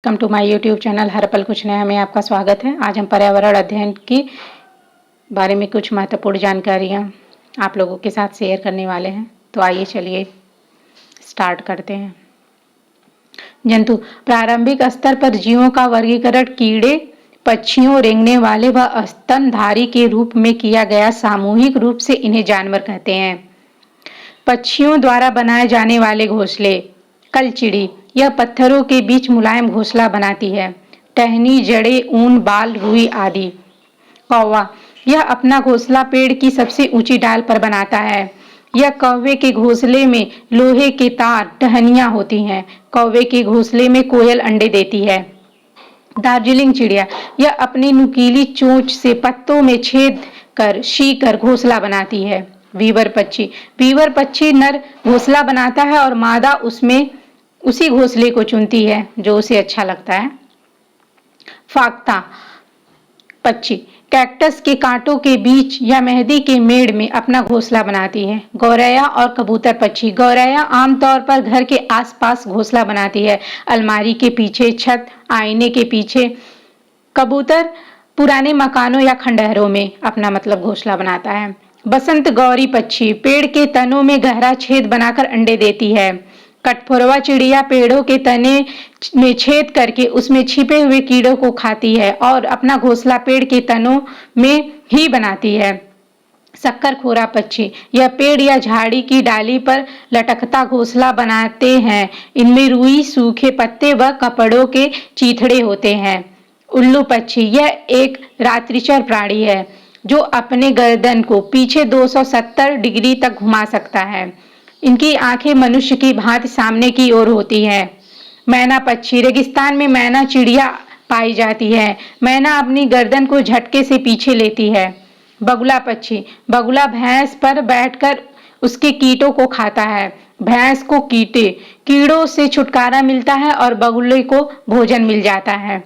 Welcome to my YouTube channel हर पल कुछ नया में आपका स्वागत है। आज हम पर्यावरण अध्ययन के बारे में कुछ महत्वपूर्ण जानकारियाँ आप लोगों के साथ शेयर करने वाले हैं। तो आइए चलिए स्टार्ट करते हैं। जंतु प्रारंभिक स्तर पर जीवों का वर्गीकरण कीड़े, पक्षियों, रेंगने वाले व स्तनधारी के रूप में किया गया। सामूहिक रूप से इन्हें जानवर कहते हैं। पक्षियों द्वारा बनाए जाने वाले घोंसले। कलचिड़ी यह पत्थरों के बीच मुलायम घोंसला बनाती है। टहनी, जड़ें, ऊन, बाल, रुई आदि। कौवा यह अपना घोंसला पेड़ की सबसे ऊंची डाल पर बनाता है। यह कौवे के घोंसले में लोहे के तार टहनियां होती हैं। कौवे के घोंसले में कोयल अंडे देती है। दार्जिलिंग चिड़िया यह अपनी नुकीली चोंच से पत्तों में छेद कर शीकर घोंसला बनाती है। वीवर पक्षी नर घोंसला बनाता है और मादा उसमें उसी घोंसले को चुनती है जो उसे अच्छा लगता है। फाख्ता पक्षी कैक्टस के कांटों के बीच या मेहंदी के मेड़ में अपना घोंसला बनाती है। गौरैया और कबूतर पक्षी। गौरैया आमतौर पर घर के आसपास घोंसला बनाती है, अलमारी के पीछे, छत, आईने के पीछे। कबूतर पुराने मकानों या खंडहरों में अपना घोंसला बनाता है। बसंत गौरी पक्षी पेड़ के तनों में गहरा छेद बनाकर अंडे देती है। कठफोरवा चिड़िया पेड़ों के तने में छेद करके उसमें छिपे हुए कीड़ों को खाती है और अपना घोंसला पेड़ के तनों में ही बनाती है। शक्करखोरा पक्षी यह पेड़ या झाड़ी की डाली पर लटकता घोंसला बनाते हैं। इनमें रुई, सूखे पत्ते व कपड़ों के चीथड़े होते हैं। उल्लू पक्षी यह एक रात्रिचर प्राणी है जो अपने गर्दन को पीछे 270 डिग्री तक घुमा सकता है। इनकी आंखें मनुष्य की भांति सामने की ओर होती हैं। मैना पक्षी रेगिस्तान में मैना चिड़िया पाई जाती है। मैना अपनी गर्दन को झटके से पीछे लेती है। बगुला पक्षी बगुला भैंस पर बैठकर उसके कीटों को खाता है। भैंस को कीड़ों से छुटकारा मिलता है और बगुले को भोजन मिल जाता है।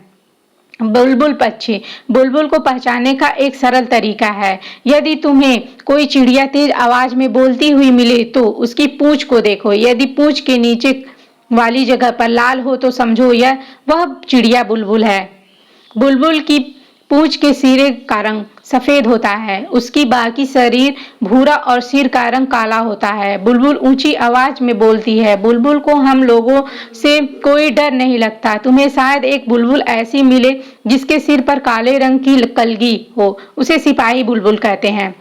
बुलबुल पक्षी बुलबुल को पहचानने का एक सरल तरीका है। यदि तुम्हें कोई चिड़िया तेज आवाज में बोलती हुई मिले तो उसकी पूंछ को देखो। यदि पूंछ के नीचे वाली जगह पर लाल हो तो समझो वह चिड़िया बुलबुल है। बुलबुल की पूंछ के सिरे का रंग सफेद होता है, उसकी बाकी शरीर भूरा और सिर का रंग काला होता है। बुलबुल ऊंची आवाज में बोलती है। बुलबुल को हम लोगों से कोई डर नहीं लगता। तुम्हें शायद एक बुलबुल ऐसी मिले जिसके सिर पर काले रंग की कलगी हो, उसे सिपाही बुलबुल कहते हैं।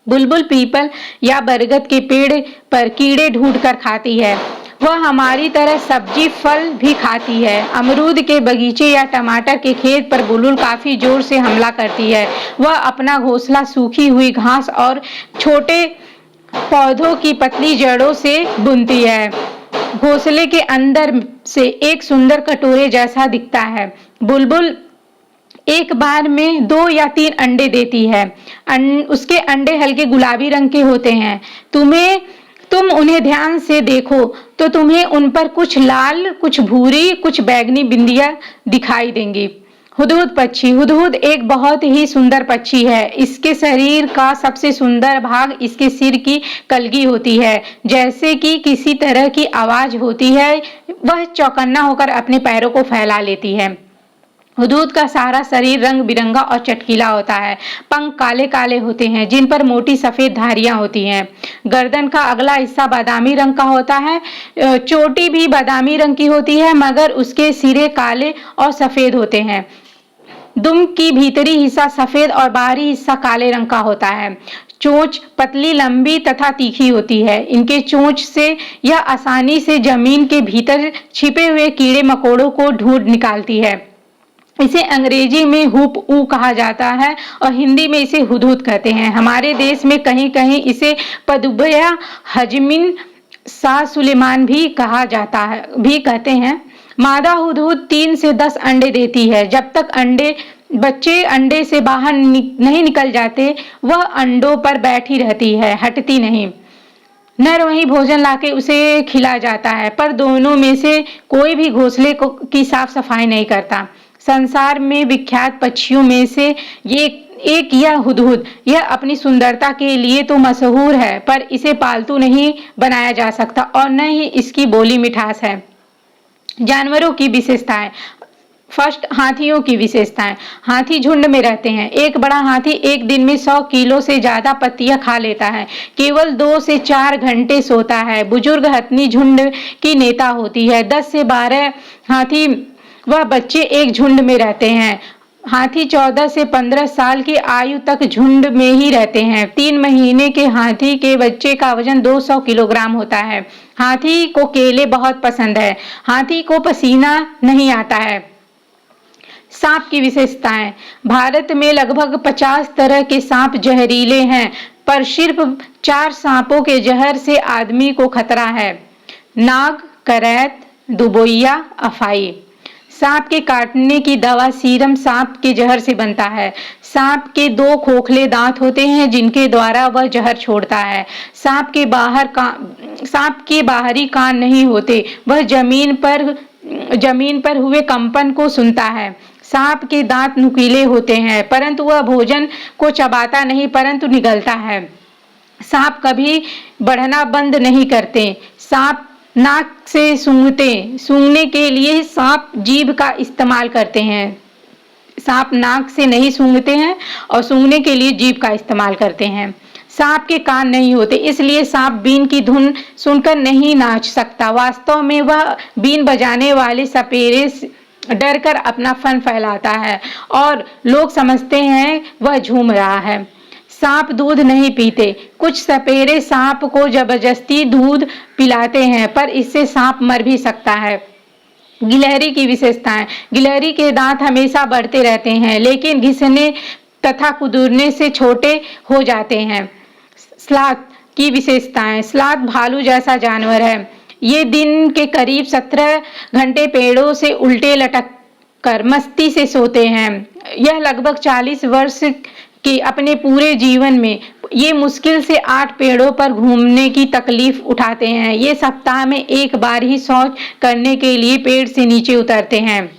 बुलबुल पीपल या बरगद के पेड़ पर कीड़े ढूंढकर खाती है। वह हमारी तरह सब्जी फल भी खाती है। अमरूद के बगीचे या टमाटर के खेत पर बुलबुल काफी जोर से हमला करती है। वह अपना घोंसला सूखी हुई घास और छोटे पौधों की पतली जड़ों से बुनती है। घोंसले के अंदर से एक सुंदर कटोरे जैसा दिखता है। बुलबुल एक बार में 2 या 3 अंडे देती है। उसके अंडे हल्के गुलाबी रंग के होते हैं। तुम उन्हें ध्यान से देखो तो तुम्हें उन पर कुछ लाल, कुछ भूरी, कुछ बैंगनी बिंदियां दिखाई देंगी। हुदहुद पक्षी हुदहुद एक बहुत ही सुंदर पक्षी है। इसके शरीर का सबसे सुंदर भाग इसके सिर की कलगी होती है। जैसे कि किसी तरह की आवाज होती है, वह चौकन्ना होकर अपने पैरों को फैला लेती है। हुदहुद का सारा शरीर रंग बिरंगा और चटकीला होता है। पंख काले काले होते हैं जिन पर मोटी सफेद धारियां होती हैं। गर्दन का अगला हिस्सा बादामी रंग का होता है। चोटी भी बादामी रंग की होती है मगर उसके सिरे काले और सफेद होते हैं। दुम की भीतरी हिस्सा सफेद और बाहरी हिस्सा काले रंग का होता है। चोंच पतली, लंबी तथा तीखी होती है। इनके चोंच से यह आसानी से जमीन के भीतर छिपे हुए कीड़े मकोड़ों को ढूंढ निकालती है। इसे अंग्रेजी में हुप ऊ कहा जाता है और हिंदी में इसे हुदहुद कहते हैं। हमारे देश में कहीं कहीं इसे पदुबया, हजमिन, शाह सुलेमान भी कहा जाता है भी कहते हैं। मादा हुदहुद 3 से 10 अंडे देती है। जब तक बच्चे अंडे से बाहर नहीं निकल जाते वह अंडों पर बैठी रहती है, हटती नहीं। नर वहीं भोजन लाके उसे खिला जाता है, पर दोनों में से कोई भी घोंसले की साफ सफाई नहीं करता। संसार में विख्यात पक्षियों में से एक यह हुदहुद। यह अपनी सुंदरता के लिए तो मशहूर है, पर इसे पालतू नहीं बनाया जा सकता और न ही इसकी बोली मिठास है। जानवरों की विशेषताएं। फर्स्ट, हाथियों की विशेषताएं। हाथी झुंड में रहते हैं। एक बड़ा हाथी एक दिन में 100 किलो से ज्यादा पत्तियां खा लेता है। केवल 2 से 4 घंटे सोता है। बुजुर्ग हथनी झुंड की नेता होती है। 10 से 12 हाथी व बच्चे एक झुंड में रहते हैं। हाथी 14 से 15 साल की आयु तक झुंड में ही रहते हैं। 3 महीने के हाथी के बच्चे का वजन 200 किलोग्राम होता है। हाथी को केले बहुत पसंद है। हाथी को पसीना नहीं आता है। सांप की विशेषताएं। भारत में लगभग 50 तरह के सांप जहरीले हैं, पर सिर्फ 4 सांपों के जहर से आदमी को खतरा है। नाग, करैत, दुबोइया, अफाई। सांप के काटने की दवा सीरम सांप के जहर से बनता है। सांप के 2 खोखले दांत होते हैं जिनके द्वारा वह जहर छोड़ता है। सांप के बाहरी कान नहीं होते। वह जमीन पर हुए कंपन को सुनता है। सांप के दांत नुकीले होते हैं, परंतु वह भोजन को चबाता नहीं परंतु निगलता है। सांप कभी बढ़ना बंद नहीं करते। सांप नाक से सूंघने के लिए सांप जीभ का इस्तेमाल करते हैं। सांप नाक से नहीं सूंघते हैं और सूंघने के लिए जीभ का इस्तेमाल करते हैं। सांप के कान नहीं होते, इसलिए सांप बीन की धुन सुनकर नहीं नाच सकता। वास्तव में वह बीन बजाने वाले सपेरे डर कर अपना फन फैलाता है और लोग समझते हैं वह झूम रहा है। सांप दूध नहीं पीते। कुछ सपेरे सांप को जबरदस्ती दूध पिलाते हैं, पर इससे सांप मर भी सकता है। गिलहरी की विशेषताएं। गिलहरी के दांत हमेशा बढ़ते रहते हैं, लेकिन घिसने तथा कुदूरने से छोटे हो जाते हैं। स्लॉथ की विशेषताएं। स्लॉथ भालू जैसा जानवर है। ये दिन के करीब 17 घंटे पेड़ों से उल्टे लटक कर मस्ती से सोते हैं। यह लगभग 40 वर्ष के अपने पूरे जीवन में ये मुश्किल से 8 पेड़ों पर घूमने की तकलीफ उठाते हैं। ये सप्ताह में एक बार ही शौच करने के लिए पेड़ से नीचे उतरते हैं।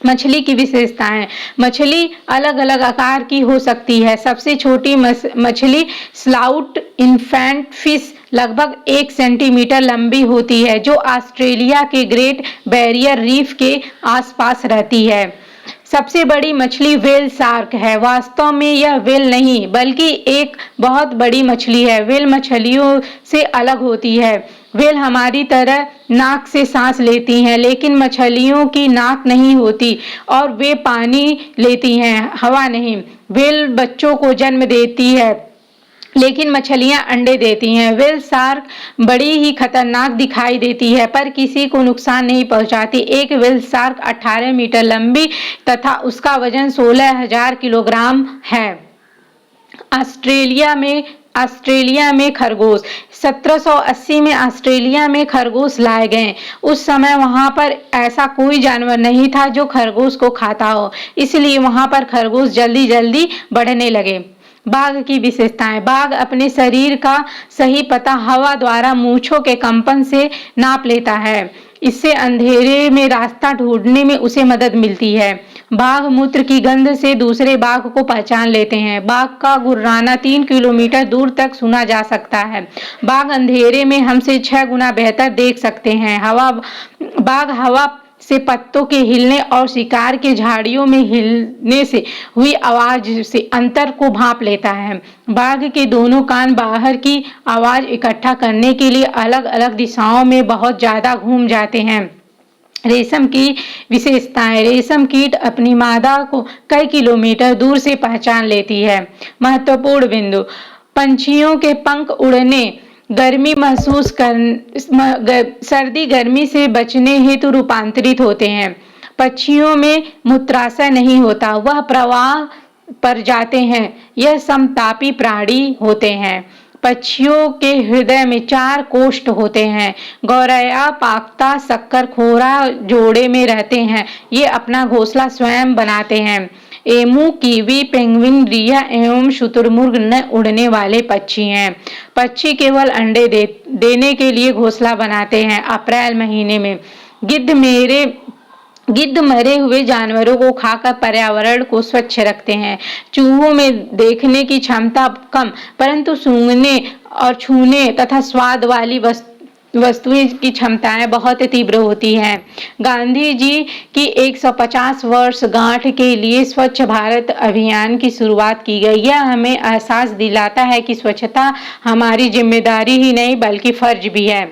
मछली की विशेषताएं। मछली अलग अलग आकार की हो सकती है। सबसे छोटी मछली स्लाउट इन्फेंट फिश लगभग 1 सेंटीमीटर लंबी होती है, जो ऑस्ट्रेलिया के ग्रेट बैरियर रीफ के आसपास रहती है। सबसे बड़ी मछली व्हेल शार्क है। वास्तव में यह व्हेल नहीं बल्कि एक बहुत बड़ी मछली है। व्हेल मछलियों से अलग होती है। व्हेल हमारी तरह नाक से सांस लेती हैं, लेकिन मछलियों की नाक नहीं होती और वे पानी लेती हैं, हवा नहीं। व्हेल बच्चों को जन्म देती है, लेकिन मछलियां अंडे देती हैं। व्हेल शार्क बड़ी ही खतरनाक दिखाई देती है, पर किसी को नुकसान नहीं पहुंचाती। एक व्हेल शार्क 18 मीटर लंबी तथा उसका वजन 16,000 किलोग्राम है। ऑस्ट्रेलिया में खरगोश। 1780 में ऑस्ट्रेलिया में खरगोश लाए गए। उस समय वहां पर ऐसा कोई जानवर नहीं था जो खरगोश को खाता हो, इसलिए वहां पर खरगोश जल्दी जल्दी बढ़ने लगे। बाघ की विशेषताएं। बाघ अपने शरीर का सही पता हवा द्वारा मूंछों के कंपन से नाप लेता है। इससे अंधेरे में रास्ता ढूंढने में उसे मदद मिलती है। बाघ मूत्र की गंध से दूसरे बाघ को पहचान लेते हैं। बाघ का गुर्राना 3 किलोमीटर दूर तक सुना जा सकता है। बाघ अंधेरे में हमसे 6 गुना बेहतर देख सकते हैं। बाघ हवा से पत्तों के हिलने और शिकार के झाड़ियों में हिलने से हुई आवाज से अंतर को भांप लेता है। बाघ के दोनों कान बाहर की आवाज इकट्ठा करने के लिए अलग अलग दिशाओं में बहुत ज्यादा घूम जाते हैं। रेशम की विशेषताएं। रेशम कीट अपनी मादा को कई किलोमीटर दूर से पहचान लेती है। महत्वपूर्ण बिंदु। पंछियों के पंख उड़ने, गर्मी महसूस कर सर्दी गर्मी से बचने हेतु रूपांतरित होते हैं। पक्षियों में मूत्राशय नहीं होता, वह प्रवाह पर जाते हैं। यह समतापी प्राणी होते हैं। पक्षियों के हृदय में 4 कोष्ठ होते हैं। गौरैया, पाक्ता, शक्करखोरा जोड़े में रहते हैं। ये अपना घोंसला स्वयं बनाते हैं। एमू, कीवी, पेंगुइन, रिया एवं शुतुरमुर्ग न उड़ने वाले पक्षी हैं। पक्षी केवल अंडे देने के लिए घोंसला बनाते हैं। अप्रैल महीने में गिद्ध मरे हुए जानवरों को खाकर पर्यावरण को स्वच्छ रखते हैं। चूहों में देखने की क्षमता कम, परंतु सूंघने और छूने तथा स्वाद वाली वस्तुएं की क्षमताएं बहुत तीव्र होती हैं। गांधी जी की 150 वर्ष गांठ के लिए स्वच्छ भारत अभियान की शुरुआत की गई। यह हमें एहसास दिलाता है कि स्वच्छता हमारी जिम्मेदारी ही नहीं बल्कि फर्ज भी है।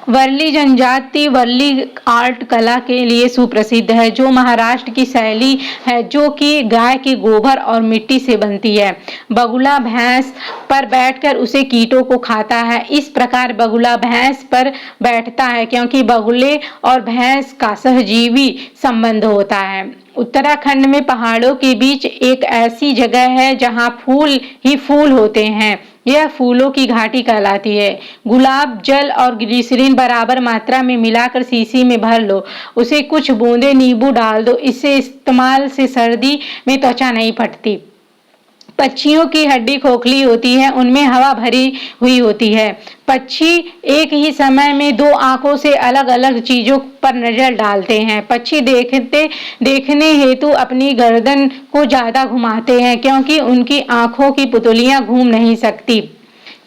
वर्ली जनजाति वर्ली आर्ट कला के लिए सुप्रसिद्ध है, जो महाराष्ट्र की शैली है, जो कि गाय के गोबर और मिट्टी से बनती है। बगुला भैंस पर बैठकर उसे कीटों को खाता है। इस प्रकार बगुला भैंस पर बैठता है क्योंकि बगुले और भैंस का सहजीवी संबंध होता है। उत्तराखंड में पहाड़ों के बीच एक ऐसी जगह है जहां फूल ही फूल होते हैं। यह फूलों की घाटी कहलाती है। गुलाब जल और ग्लिसरीन बराबर मात्रा में मिलाकर शीशी में भर लो, उसे कुछ बूंदे नींबू डाल दो। इससे इस्तेमाल से सर्दी में त्वचा नहीं फटती। पक्षियों की हड्डी खोखली होती है, उनमें हवा भरी हुई होती है। पक्षी एक ही समय में दो आंखों से अलग अलग चीजों पर नजर डालते हैं। पक्षी देखने हेतु अपनी गर्दन को ज्यादा घुमाते हैं क्योंकि उनकी आंखों की पुतलियां घूम नहीं सकती।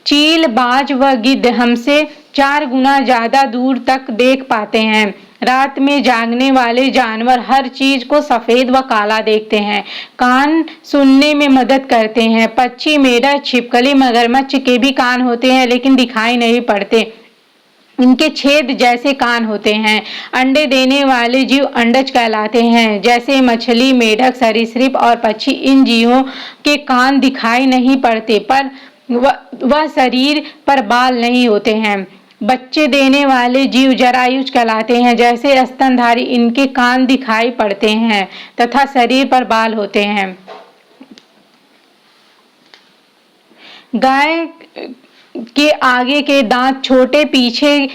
चील, बाज व गिद्ध हमसे 4 गुना ज्यादा दूर तक देख पाते हैं। रात में जागने वाले जानवर हर चीज को सफेद व काला देखते हैं। कान सुनने में मदद करते हैं। पक्षी, मेढक, छिपकली, मगरमच्छ के भी कान होते हैं लेकिन दिखाई नहीं पड़ते। इनके छेद जैसे कान होते हैं। अंडे देने वाले जीव अंडज कहलाते हैं। जैसे मछली, मेढक, सरीसृप और पक्षी, इन जीवों के कान दिखाई नहीं पड़ते पर वह शरीर पर बाल नहीं होते हैं। बच्चे देने वाले जीव जरायुज कहलाते हैं। जैसे स्तनधारी, इनके कान दिखाई पड़ते हैं तथा शरीर पर बाल होते हैं। गाय के आगे के दांत छोटे, पीछे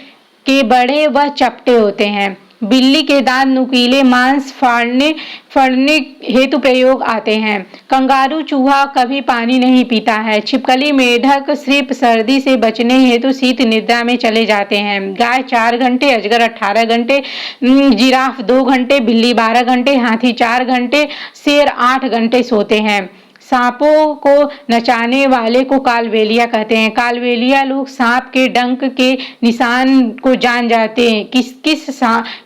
के बड़े व चपटे होते हैं। बिल्ली के दांत नुकीले, मांस फाड़ने हेतु प्रयोग आते हैं। कंगारू चूहा कभी पानी नहीं पीता है। छिपकली, मेढक, श्रिप सर्दी से बचने हेतु शीत निद्रा में चले जाते हैं। गाय 4 घंटे, अजगर 18 घंटे, जिराफ 2 घंटे, बिल्ली 12 घंटे, हाथी 4 घंटे, शेर 8 घंटे सोते हैं। सांपों को नचाने वाले को कालबेलिया कहते हैं। कालबेलिया लोग सांप के डंक के निशान को जान जाते हैं किस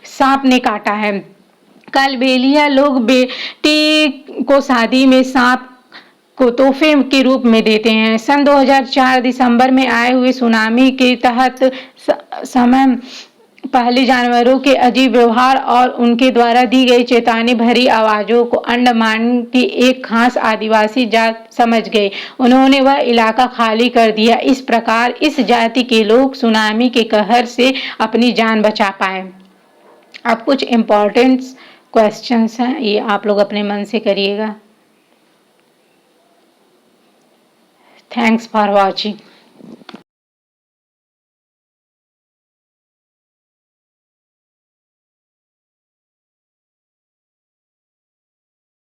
सांप ने काटा है। कालबेलिया लोग बेटी को शादी में सांप को तोहफे के रूप में देते हैं। सन 2004 दिसंबर में आए हुए सुनामी के तहत समय पहले जानवरों के अजीब व्यवहार और उनके द्वारा दी गई चेतावनी भरी आवाजों को अंडमान की एक खास आदिवासी जात समझ गई। उन्होंने वह इलाका खाली कर दिया। इस प्रकार इस जाति के लोग सुनामी के कहर से अपनी जान बचा पाए। अब कुछ इम्पोर्टेंट क्वेश्चंस हैं, ये आप लोग अपने मन से करिएगा। Thanks for watching.